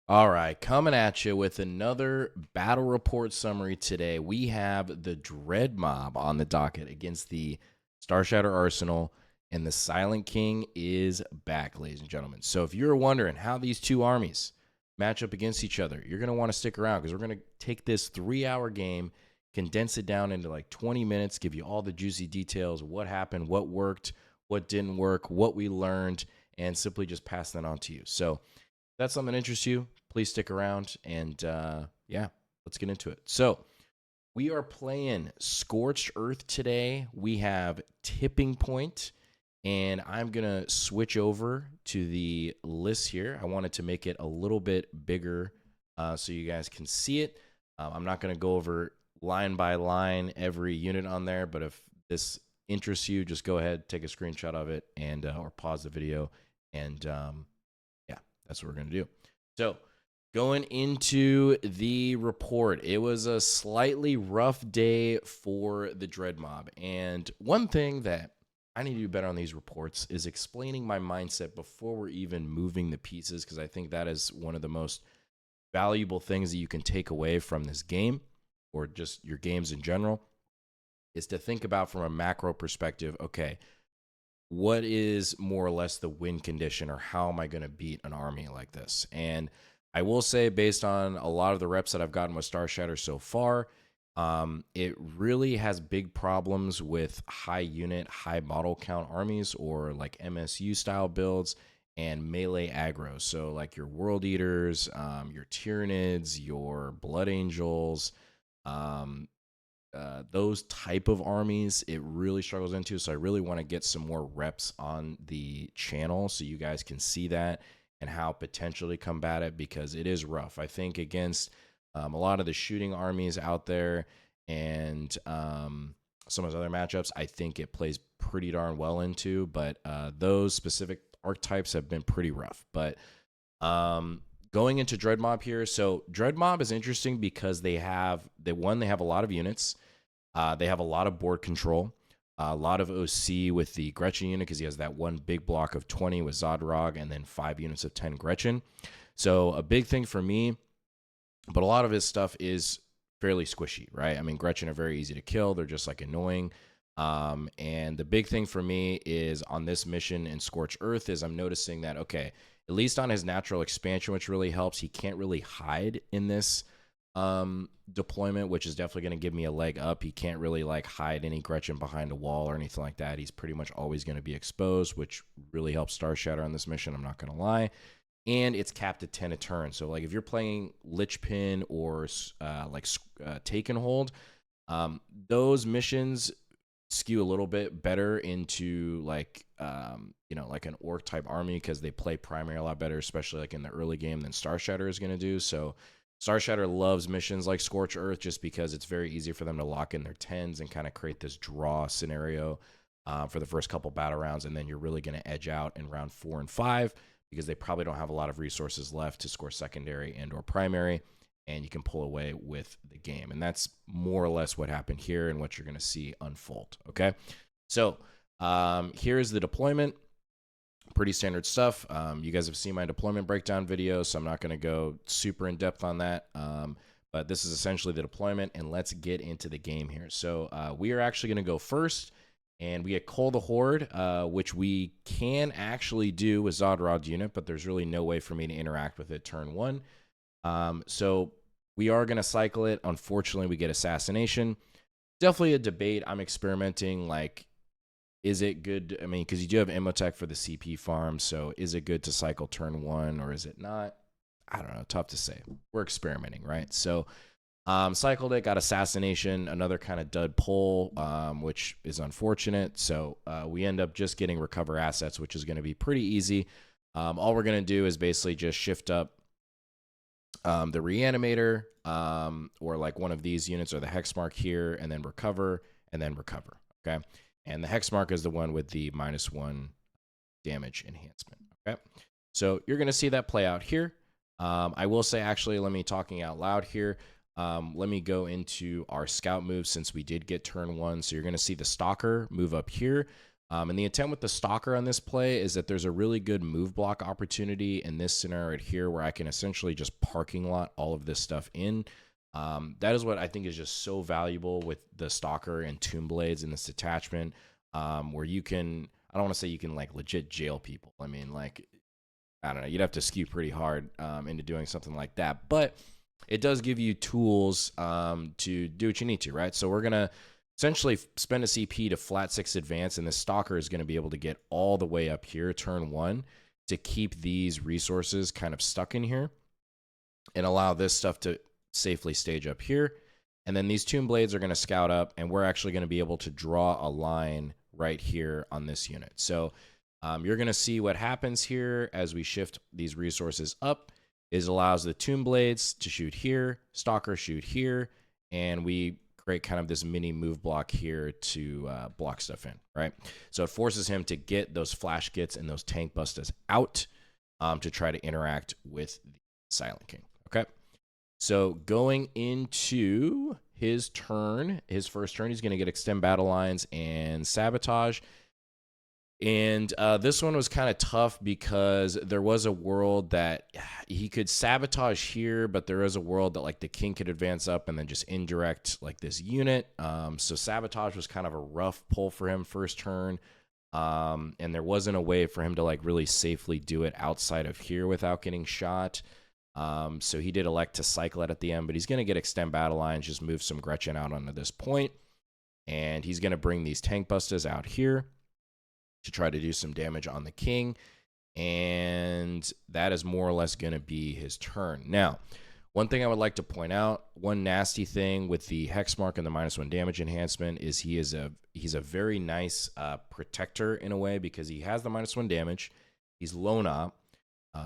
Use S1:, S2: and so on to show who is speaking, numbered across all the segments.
S1: All right, coming at you with another battle report summary today. We have the Dread Mob on the docket against the Starshatter Arsenal, and the Silent King is back, ladies and gentlemen. So if you're wondering how these two armies match up against each other, you're going to want to stick around because we're going to take this 3-hour game, condense it down into like 20 minutes, give you all the juicy details, what happened, what worked, what didn't work, what we learned, and simply just pass that on to you. So if that's something that interests you, please stick around, and yeah, let's get into it. So we are playing Scorched Earth today. We have Tipping Point, and I'm going to switch over to the list here. I wanted to make it a little bit bigger so you guys can see it. I'm not going to go over line by line every unit on there, but if this interests you, just go ahead, take a screenshot of it, and or pause the video, and yeah, that's what we're going to do. So going into the report, it was a slightly rough day for the Dread Mob. And one thing that I need to do better on these reports is explaining my mindset before we're even moving the pieces, because I think that is one of the most valuable things that you can take away from this game, or just your games in general, is to think about from a macro perspective, okay, what is more or less the win condition, or how am I going to beat an army like this? And I will say, based on a lot of the reps that I've gotten with Starshatter so far, it really has big problems with high unit, high model count armies, or like MSU style builds and melee aggro. So like your World Eaters, your Tyranids, your Blood Angels, those type of armies, it really struggles into. So I really want to get some more reps on the channel so you guys can see that and how potentially combat it, because it is rough. I think against a lot of the shooting armies out there and some of those other matchups, I think it plays pretty darn well into, but those specific archetypes have been pretty rough. But going into Dread Mob here, so Dread Mob is interesting because they have a lot of units. They have a lot of board control, a lot of OC with the Gretchen unit, because he has that one big block of 20 with Zodrog, and then 5 units of 10 Gretchen. So a big thing for me, but a lot of his stuff is fairly squishy, right? I mean, Gretchen are very easy to kill. They're just like annoying. And the big thing for me is on this mission in Scorched Earth is I'm noticing that, okay, at least on his natural expansion, which really helps, he can't really hide in this deployment, which is definitely going to give me a leg up. He can't really like hide any Gretchen behind a wall or anything like that. He's pretty much always going to be exposed, which really helps Starshatter on this mission, I'm not going to lie. And it's capped at 10 a turn. So like if you're playing Lich Pin or Take and Hold, those missions skew a little bit better into like like an orc type army, because they play primary a lot better, especially like in the early game, than Starshatter is going to do. So Starshatter loves missions like Scorched Earth just because it's very easy for them to lock in their 10s and kind of create this draw scenario for the first couple battle rounds, and then you're really going to edge out in round 4 and 5 because they probably don't have a lot of resources left to score secondary and or primary, and you can pull away with the game. And that's more or less what happened here and what you're going to see unfold, okay? So here's the deployment. Pretty standard stuff. You guys have seen my deployment breakdown video, so I'm not going to go super in depth on that. But this is essentially the deployment, and let's get into the game here. So we are actually going to go first, and we get Cull the Horde, which we can actually do with Zodrog unit, but there's really no way for me to interact with it turn 1. So we are going to cycle it. Unfortunately, we get Assassination. Definitely a debate. I'm experimenting, like, is it good? I mean, because you do have Emotech for the CP farm, so is it good to cycle turn 1 or is it not? I don't know. Tough to say. We're experimenting, right? So cycled it, got Assassination, another kind of dud pull, which is unfortunate. So we end up just getting Recover Assets, which is going to be pretty easy. All we're going to do is basically just shift up the Reanimator, or like one of these units, or the Hexmark here, and then recover, okay? And the Hexmark is the one with the -1 damage enhancement, okay? So you're going to see that play out here. I will say, actually, let me talking out loud here. Let me go into our scout move, since we did get turn 1. So you're going to see the Stalker move up here. And the intent with the Stalker on this play is that there's a really good move block opportunity in this scenario right here where I can essentially just parking lot all of this stuff in. That is what I think is just so valuable with the Stalker and Tomb Blades in this attachment, where you can, I don't want to say you can like legit jail people. I mean, like, I don't know, you'd have to skew pretty hard into doing something like that. But it does give you tools to do what you need to, right? So we're going to essentially spend a CP to flat 6 advance, and the Stalker is going to be able to get all the way up here, turn 1, to keep these resources kind of stuck in here and allow this stuff to safely stage up here. And then these Tomb Blades are going to scout up, and we're actually going to be able to draw a line right here on this unit. So you're going to see what happens here as we shift these resources up is allows the Tomb Blades to shoot here, Stalker shoot here, and we create kind of this mini move block here to block stuff in, right? So it forces him to get those flash gets and those tank busters out to try to interact with the Silent King, okay? So going into his turn, his first turn, he's going to get Extend Battle Lines and Sabotage. And this one was kind of tough because there was a world that he could sabotage here, but there is a world that like the king could advance up and then just indirect like this unit. So sabotage was kind of a rough pull for him first turn. And there wasn't a way for him to like really safely do it outside of here without getting shot. So he did elect to cycle it at the end, but he's going to get Extend Battle Lines, just move some Gretchen out onto this point. And he's going to bring these Tank Busters out here to try to do some damage on the king, and that is more or less going to be his turn. Now, one thing I would like to point out, one nasty thing with the hex mark and the -1 damage enhancement is he's a very nice protector in a way because he has the -1 damage. He's lone op,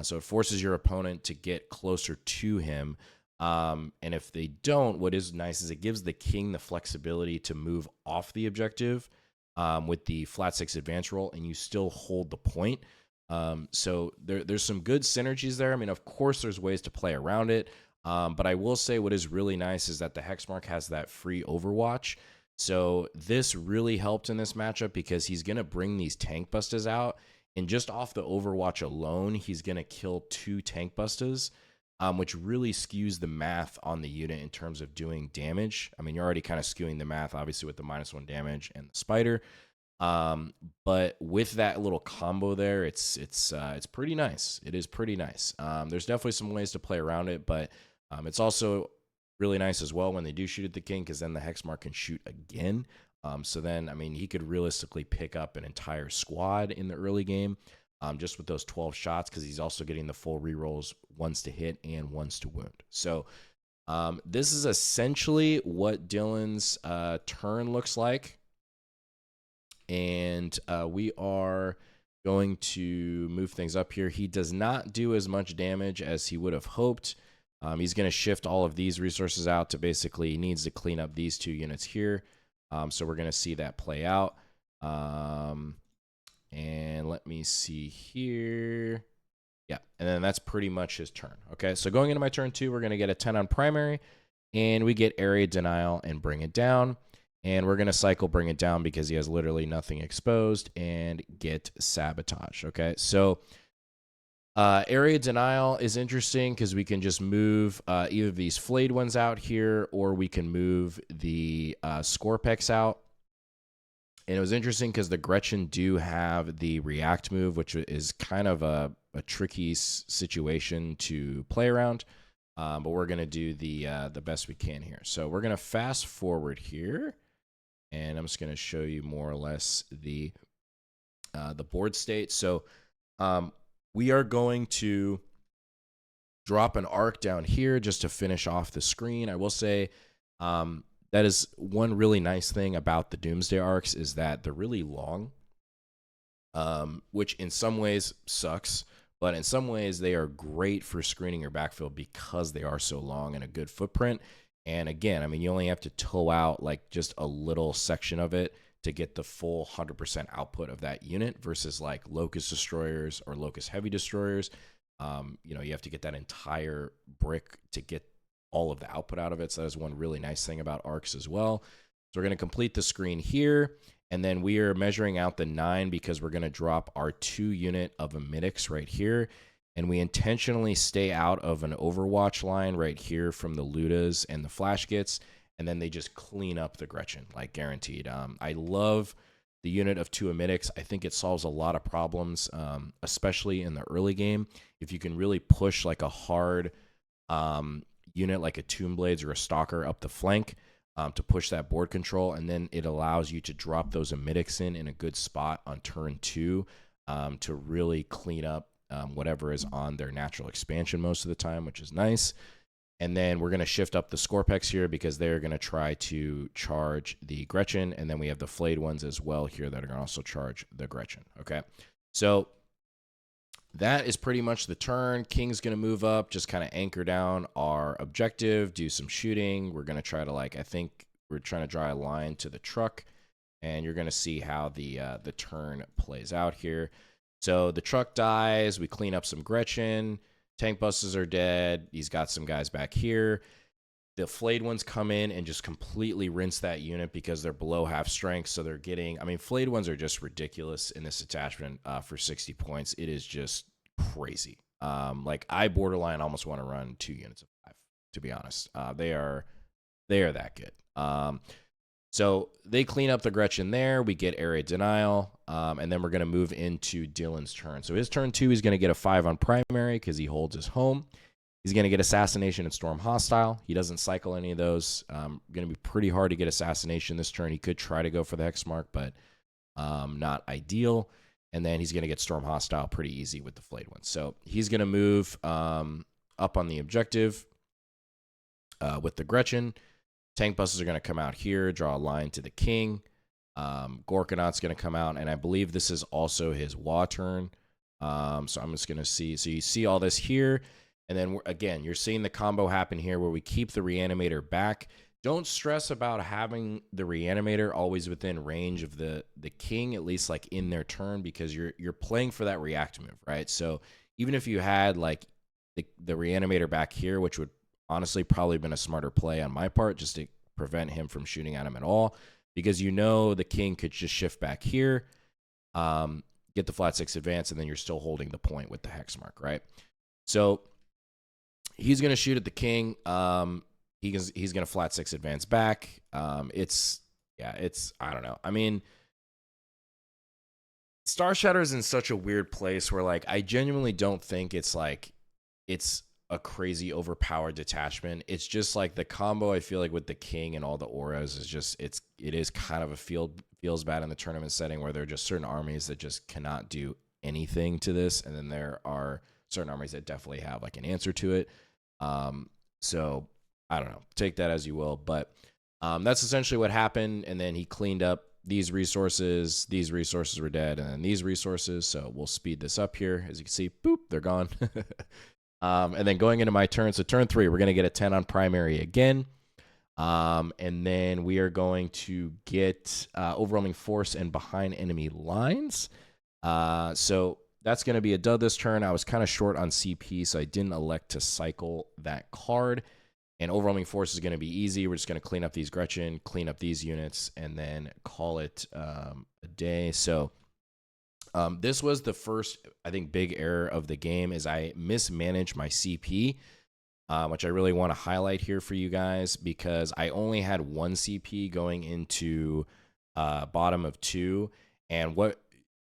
S1: so it forces your opponent to get closer to him. And if they don't, what is nice is it gives the king the flexibility to move off the objective with the flat 6 advance roll, and you still hold the point. So there's some good synergies there. I mean, of course, there's ways to play around it. But I will say what is really nice is that the Hexmark has that free Overwatch. So this really helped in this matchup because he's going to bring these Tank Busters out. And just off the Overwatch alone, he's going to kill 2 Tank Busters, which really skews the math on the unit in terms of doing damage. I mean, you're already kind of skewing the math, obviously, with the -1 damage and the Spider. But with that little combo there, it's pretty nice. It is pretty nice. There's definitely some ways to play around it, but it's also really nice as well when they do shoot at the king because then the Hexmark can shoot again. So then, I mean, he could realistically pick up an entire squad in the early game. Just with those 12 shots, because he's also getting the full rerolls, once to hit and once to wound. So this is essentially what Dylan's turn looks like. And we are going to move things up here. He does not do as much damage as he would have hoped. He's going to shift all of these resources out to basically, he needs to clean up these 2 units here. So we're going to see that play out. And let me see here. Yeah, and then that's pretty much his turn. Okay, so going into my turn 2, we're going to get a 10 on primary, and we get Area Denial and Bring It Down. And we're going to cycle Bring It Down because he has literally nothing exposed and get Sabotage. Okay, so Area Denial is interesting because we can just move either of these flayed ones out here, or we can move the Scorpex out. And it was interesting because the Gretchen do have the react move, which is kind of a tricky situation to play around. But we're going to do the best we can here. So we're going to fast forward here. And I'm just going to show you more or less the board state. So we are going to drop an arc down here just to finish off the screen. I will say that is one really nice thing about the Doomsday arcs is that they're really long, which in some ways sucks, but in some ways they are great for screening your backfield because they are so long and a good footprint. And again, I mean, you only have to tow out like just a little section of it to get the full 100% output of that unit versus like Locust Destroyers or Locust Heavy Destroyers. You know, you have to get that entire brick to get all of the output out of it. So that is one really nice thing about arcs as well. So we're going to complete the screen here. And then we are measuring out the 9 because we're going to drop our 2 unit of Emetics right here. And we intentionally stay out of an Overwatch line right here from the Ludas and the Flash Gits. And then they just clean up the Gretchen, like guaranteed. I love the unit of 2 Emetics. I think it solves a lot of problems, especially in the early game. If you can really push like a hard unit like a Tomb Blades or a Stalker up the flank, to push that board control, and then it allows you to drop those Emetics in a good spot on turn 2 to really clean up whatever is on their natural expansion most of the time, which is nice. And then we're going to shift up the Scorpex here because they're going to try to charge the Gretchen, and then we have the Flayed ones as well here that are going to also charge the Gretchen. Okay, so that is pretty much the turn. King's going to move up, just kind of anchor down our objective, do some shooting. We're going to try to, like, I think we're trying to draw a line to the truck, and you're going to see how the turn plays out here. So the truck dies. We clean up some Gretchen. Tank buses are dead. He's got some guys back here. The Flayed ones come in and just completely rinse that unit because they're below half strength. So they're getting, I mean, Flayed ones are just ridiculous in this attachment for 60 points. It is just crazy. Like, I borderline almost want to run 2 units of 5, to be honest. They are that good. So they clean up the Gretchen there. We get area denial, and then we're going to move into Dylan's turn. So his turn 2, he's going to get a 5 on primary because he holds his home. He's going to get Assassination and Storm Hostile. He doesn't cycle any of those. Going to be pretty hard to get Assassination this turn. He could try to go for the Hexmark, but not ideal. And then he's going to get Storm Hostile pretty easy with the Flayed one. So he's going to move up on the objective with the Gretchen. Tank buses are going to come out here, draw a line to the King. Gorkonaut's going to come out, and I believe this is also his Wa turn. So I'm just going to see. So you see all this here. And then, again, you're seeing the combo happen here where we keep the Reanimator back. Don't stress about having the Reanimator always within range of the King, at least like in their turn, because you're playing for that react move, right? So even if you had like the Reanimator back here, which would honestly probably been a smarter play on my part just to prevent him from shooting at him at all, because you know the King could just shift back here, get the flat 6 advance, and then you're still holding the point with the Hexmark, right? So he's going to shoot at the King. He's going to flat 6 advance back. I don't know. I mean, Starshatter is in such a weird place where, like, I genuinely don't think it's a crazy overpowered detachment. It's just like the combo, I feel like, with the King and all the auras is just, it is kind of feels bad in the tournament setting where there are just certain armies that just cannot do anything to this. And then there are certain armies that definitely have like an answer to it. So I don't know, take that as you will, but that's essentially what happened. And then he cleaned up these resources were dead, and then these resources. So we'll speed this up here. As you can see, boop, they're gone. And then going into my turn, so turn 3, we're going to get a 10 on primary again. And then we are going to get overwhelming force and behind enemy lines. So that's going to be a dud this turn. I was kind of short on CP, so I didn't elect to cycle that card. And overwhelming force is going to be easy. We're just going to clean up these Gretchen, clean up these units, and then call it a day. So this was the first, I think, big error of the game is I mismanaged my CP, which I really want to highlight here for you guys because I only had 1 CP going into bottom of 2. And what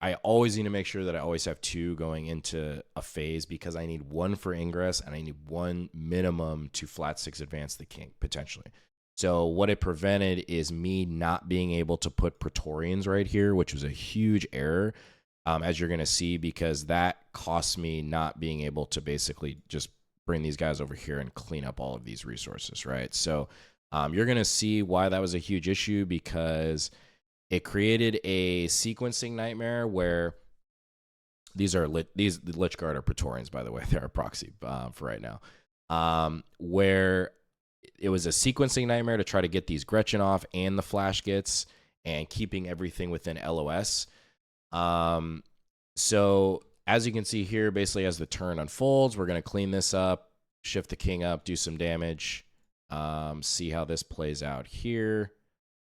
S1: I always need to make sure that I always have 2 going into a phase because I need 1 for ingress and I need 1 minimum to flat 6 advance the King, potentially. So what it prevented is me not being able to put Praetorians right here, which was a huge error, as you're going to see, because that cost me not being able to basically just bring these guys over here and clean up all of these resources, right? So you're going to see why that was a huge issue because it created a sequencing nightmare where these Lich Guard are Praetorians, by the way. They're a proxy for right now. Where it was a sequencing nightmare to try to get these Gretchen off and the Flash Gits and keeping everything within LOS. So as you can see here, basically as the turn unfolds, we're going to clean this up, shift the King up, do some damage, see how this plays out here.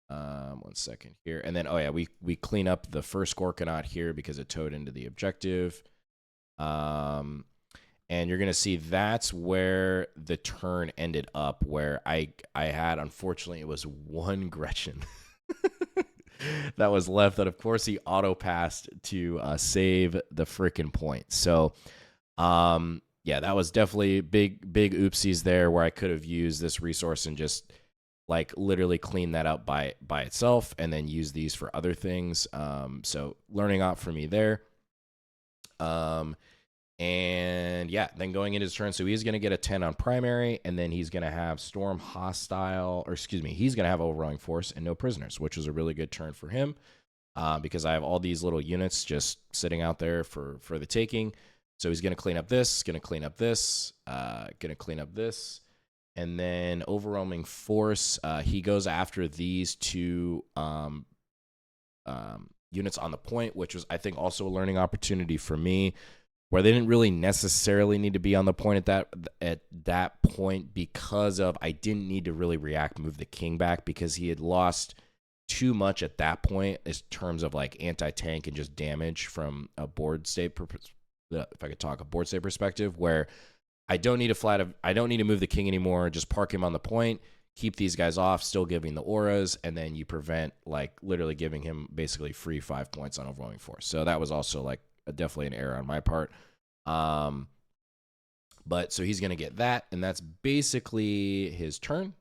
S1: One second here. And then, oh yeah, we clean up the first Gorkonaut here because it towed into the objective. And you're going to see that's where the turn ended up, where I had, unfortunately, it was one Gretchen that was left that, of course, he auto-passed to save the freaking point. So, yeah, that was definitely big oopsies there where I could have used this resource and just like literally clean that up by itself and then use these for other things. So learning out for me there. And yeah, then going into his turn, so he's going to get a 10 on primary, and then he's going to have Storm Hostile, or excuse me, he's going to have Overwhelming Force and no prisoners, which is a really good turn for him because I have all these little units just sitting out there for the taking. So he's going to clean up this, going to clean up this, going to clean up this, and then Overwhelming Force, he goes after these two units on the point, which was, I think, also a learning opportunity for me, where they didn't really necessarily need to be on the point at that point because of I didn't need to really react, move the king back because he had lost too much at that point in terms of like anti-tank and just damage from a board state, if I could talk, a board state perspective, where I don't need to move the king anymore, just park him on the point, keep these guys off, still giving the auras, and then you prevent like literally giving him basically free 5 points on Overwhelming Force. So that was also like definitely an error on my part. But so he's going to get that, and that's basically his turn.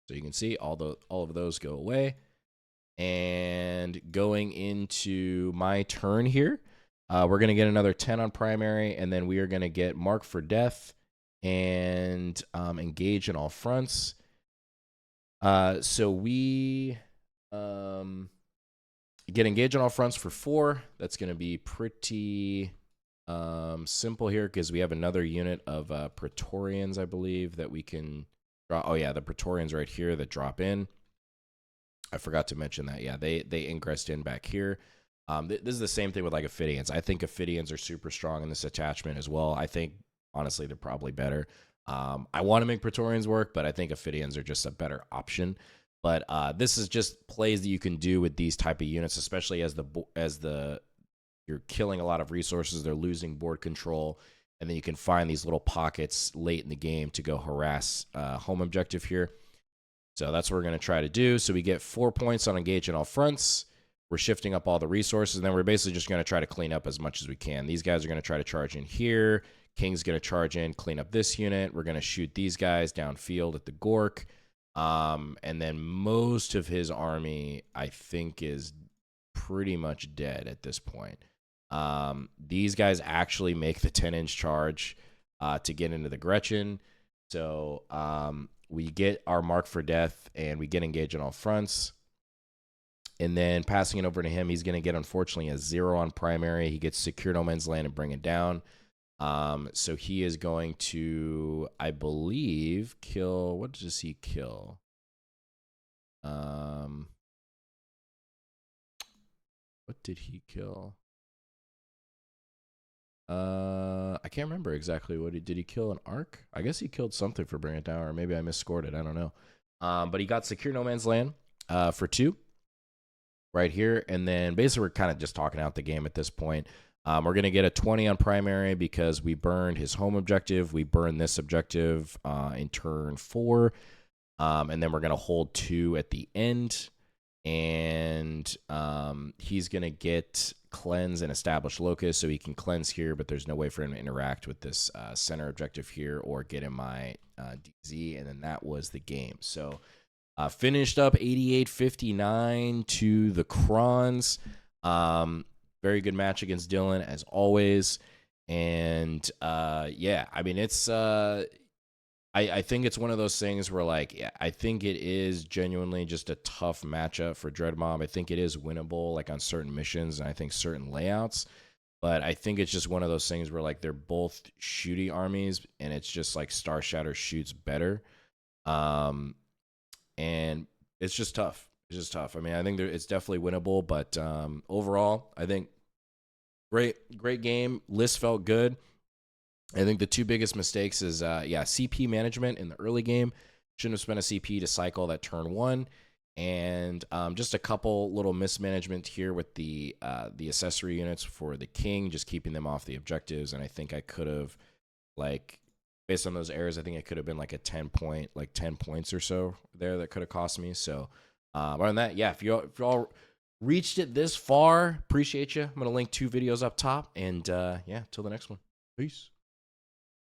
S1: So you can see all of those go away. And going into my turn here, we're going to get another 10 on primary, and then we are going to get Mark for Death and engage in all fronts. So we get engage on all fronts for 4. That's going to be pretty simple here because we have another unit of Praetorians, I believe, that we can draw. Oh, yeah, the Praetorians right here that drop in. I forgot to mention that. Yeah, they ingressed in back here. This is the same thing with like Ophidians. I think Ophidians are super strong in this attachment as well. I think, honestly, they're probably better. I want to make Praetorians work, but I think Ophidians are just a better option. But this is just plays that you can do with these type of units, especially as you're killing a lot of resources, they're losing board control, and then you can find these little pockets late in the game to go harass home objective here. So that's what we're going to try to do. So we get 4 points on engage in all fronts. We're shifting up all the resources, and then we're basically just going to try to clean up as much as we can. These guys are going to try to charge in here. King's going to charge in, clean up this unit. We're going to shoot these guys downfield at the Gork. And then most of his army, I think, is pretty much dead at this point. These guys actually make the 10-inch charge to get into the Gretchen. So we get our Mark for Death, and we get engaged on all fronts. And then passing it over to him, he's going to get, unfortunately, a 0 on primary. He gets Secure No Man's Land and bring it down. So he is going to, I believe, kill. What does he kill? What did he kill? I can't remember exactly what did he kill an Ark? I guess he killed something for bring it down, or maybe I misscored it. I don't know. But he got Secure No Man's Land for 2 right here, and then basically we're kind of just talking out the game at this point. We're going to get a 20 on primary because we burned his home objective. We burned this objective in turn 4. And then we're going to hold 2 at the end. And he's going to get Cleanse and Establish Locus. So he can cleanse here, but there's no way for him to interact with this center objective here or get in my DZ. And then that was the game. So finished up 88-59 to the Crons. Very good match against Dylan, as always. And, yeah, I mean, it's I think it's one of those things where, like, yeah, I think it is genuinely just a tough matchup for Dreadmob. I think it is winnable, like, on certain missions and I think certain layouts. But I think it's just one of those things where, like, they're both shooty armies, and it's just, like, Starshatter shoots better. And it's just tough. It's just tough. I mean, I think it's definitely winnable, but overall, I think great game. List felt good. I think the 2 biggest mistakes is, CP management in the early game. Shouldn't have spent a CP to cycle that turn 1. and just a couple little mismanagement here with the accessory units for the king, just keeping them off the objectives. And I think I could have, like, based on those errors, I think it could have been like a 10 points or so there that could have cost me. So other than that, yeah, if you all reached it this far, appreciate you. I'm gonna link 2 videos up top, and yeah, till the next one, peace.